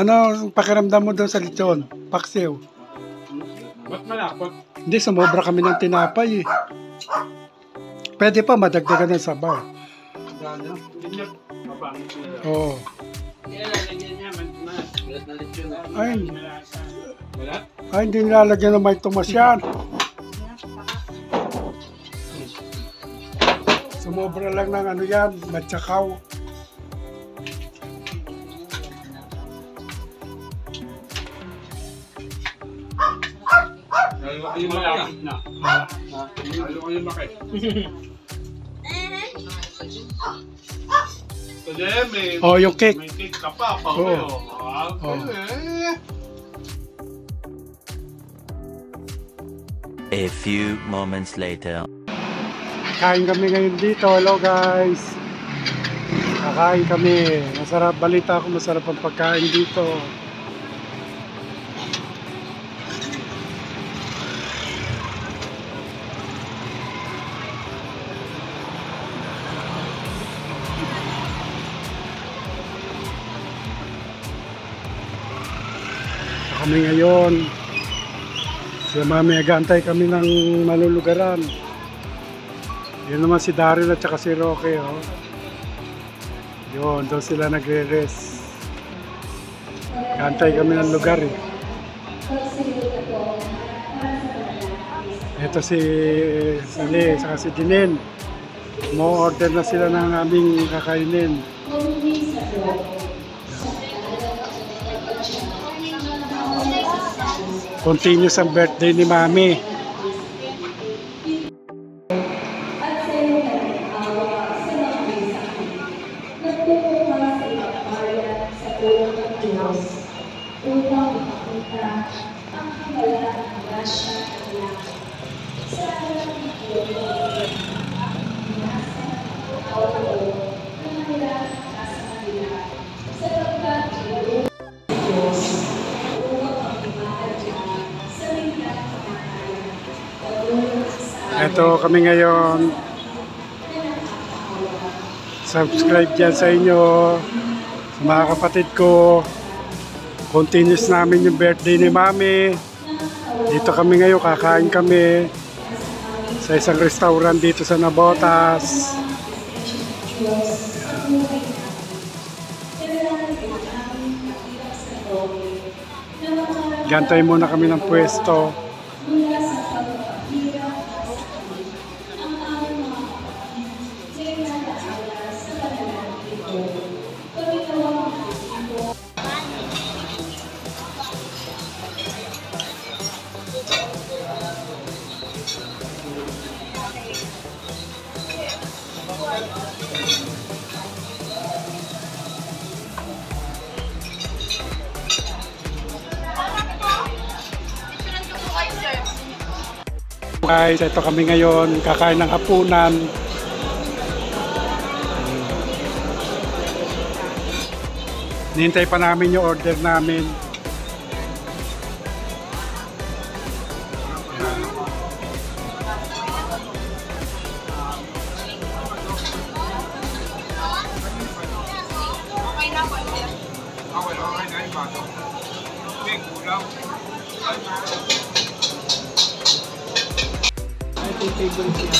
Ano pakiramdam mo doon sa lechon? Paksiw. Ba't malapot? Hindi, sumobra kami ng tinapay eh. Pwede pa madagdagan ng sabaw. Gano? Hindi niya mabangit siya. Oo. Kaya lalagyan niya, balat na lechon. Ay. Balat? Ay, hindi nilalagyan ng may tumas yan. Sumobra lang ng ano yan, matsakaw. Lalo kayo malapit na. Lalo kayo laki. Kasi may... Oh, yung cake. May cake ka pa. Oo. A few moments later. Kain kami ngayon dito. Hello guys. Kakain kami. Masarap. Balita ako masarap ang pagkain dito. Kami ngayon. Si Mami, agantay kami ng malulugaran. Yun naman si Daryl at saka si Roque, oh. Yun, doon sila nagre-rest. Agantay kami ng lugar, eh. Ito si Lee, saka si Dinen. Mo-order na sila ng aming kakainin. Continuous ang birthday ni Mami. Ito kami ngayon. Subscribe dyan sa inyo, sa mga kapatid ko. Continuous namin yung birthday ni Mami. Dito kami ngayon, kakain kami sa isang restaurant dito sa Navotas. Gantay muna kami ng pwesto. Guys, ito kami ngayon, kakain ng hapunan. Nihintay pa namin yung order namin.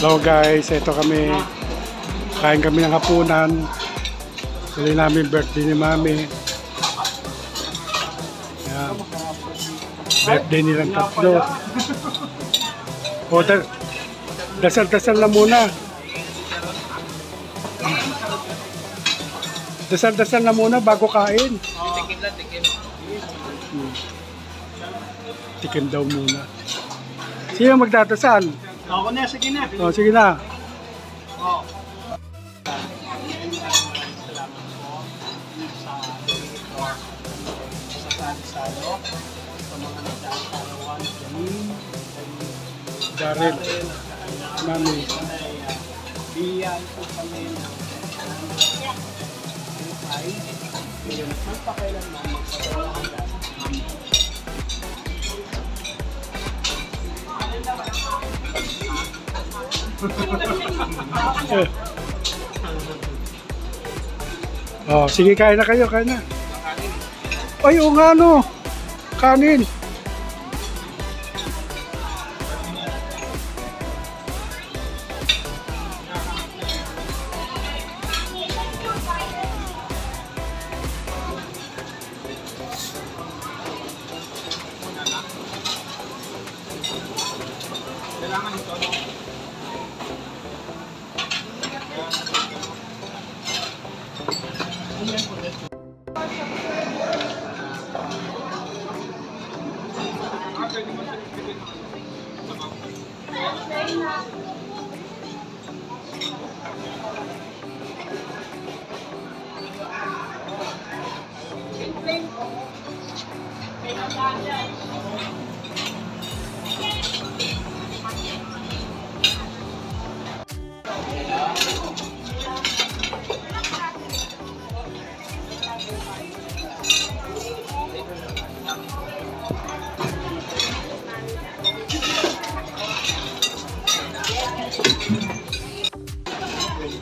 Hello guys, ito kami. Kain kami ng hapunan. Tuloy namin birthday ni Mami. Yan. Birthday nilang tatlo. O, dasal-dasal na muna. Dasal-dasal na muna bago kain. Tikim lang, tikim. Tikim daw muna. Sino magdadasal? Ako na, sige na. O, sige na. Oh. Daryl, Mami. Biyay po kami ng ay ngayon magpakailanman magpagawa hanggang Oh, sige, kain na kayo, kain na. Ay, oo nga, no. Kanin.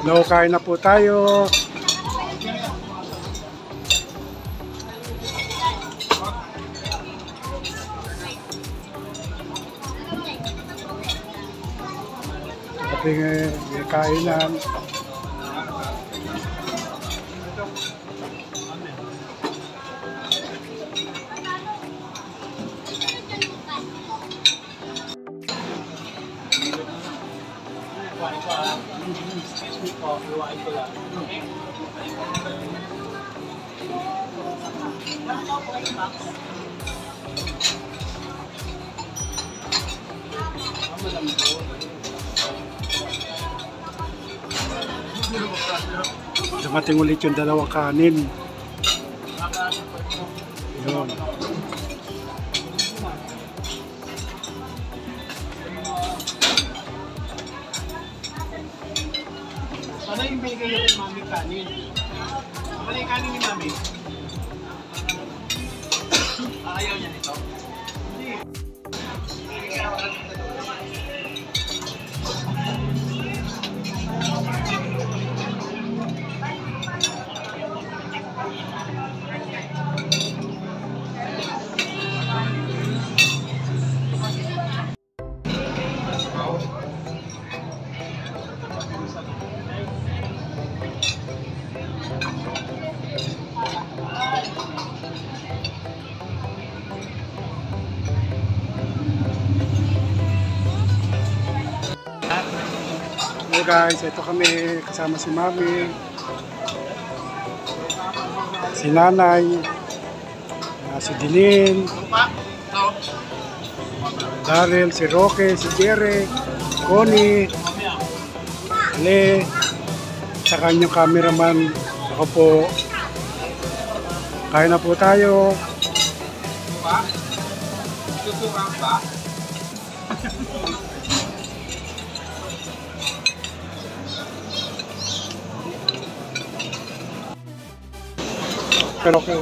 No, kain na po tayo. Ating may kainan. Dumating ulit yung dalawang kanin. Yun. Ano yung bigay yung mami kanin? Ano yung kanin ni mami? Ayaw niya nito? Hindi. Hey guys, ito kami kasama si Mami, si Nanay, si Dinin, Daryl, si Roque, si Jerry, Connie, Le, sa kanyang cameraman, ako po. Kain na po tayo. Susukan ba? Pero okay.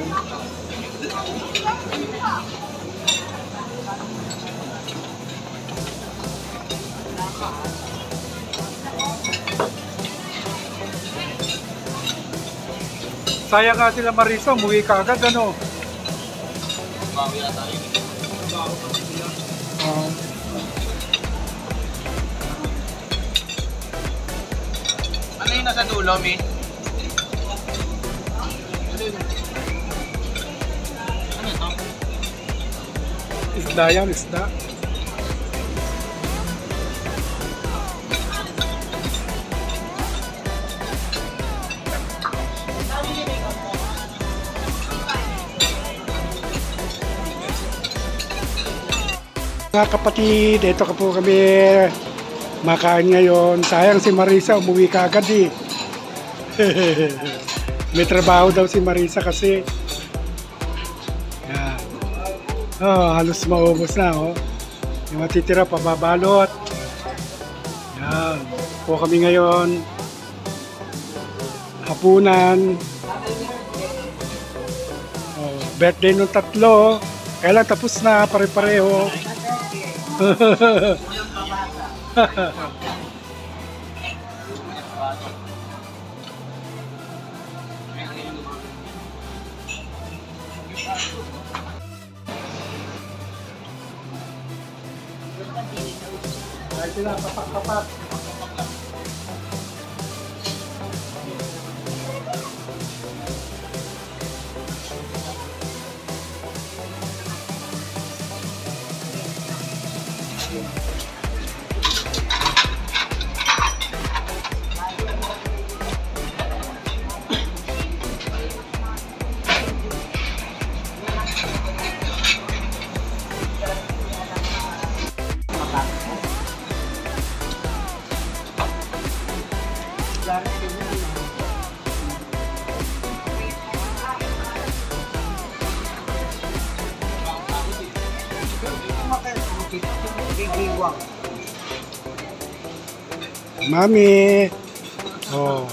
Sayang nga sila Marisa, umuwi ka agad, ano? Bawi na tayo. Ano yung nasa dulo, Mi? Ano ito? Isda yan, isda. Mga kapatid, ito ka po kami makain ngayon. Sayang si Marisa, umuwi ka agad eh. May trabaho daw si Marisa kasi. Yan. Oh, halos maubos na oh. Yung matitira pababalot. Yan. Po kami ngayon. Hapunan. Oh, birthday nung tatlo. Kailan tapos na pare-pareho. Kahit sila, kapak-kapak. Mami. Oh.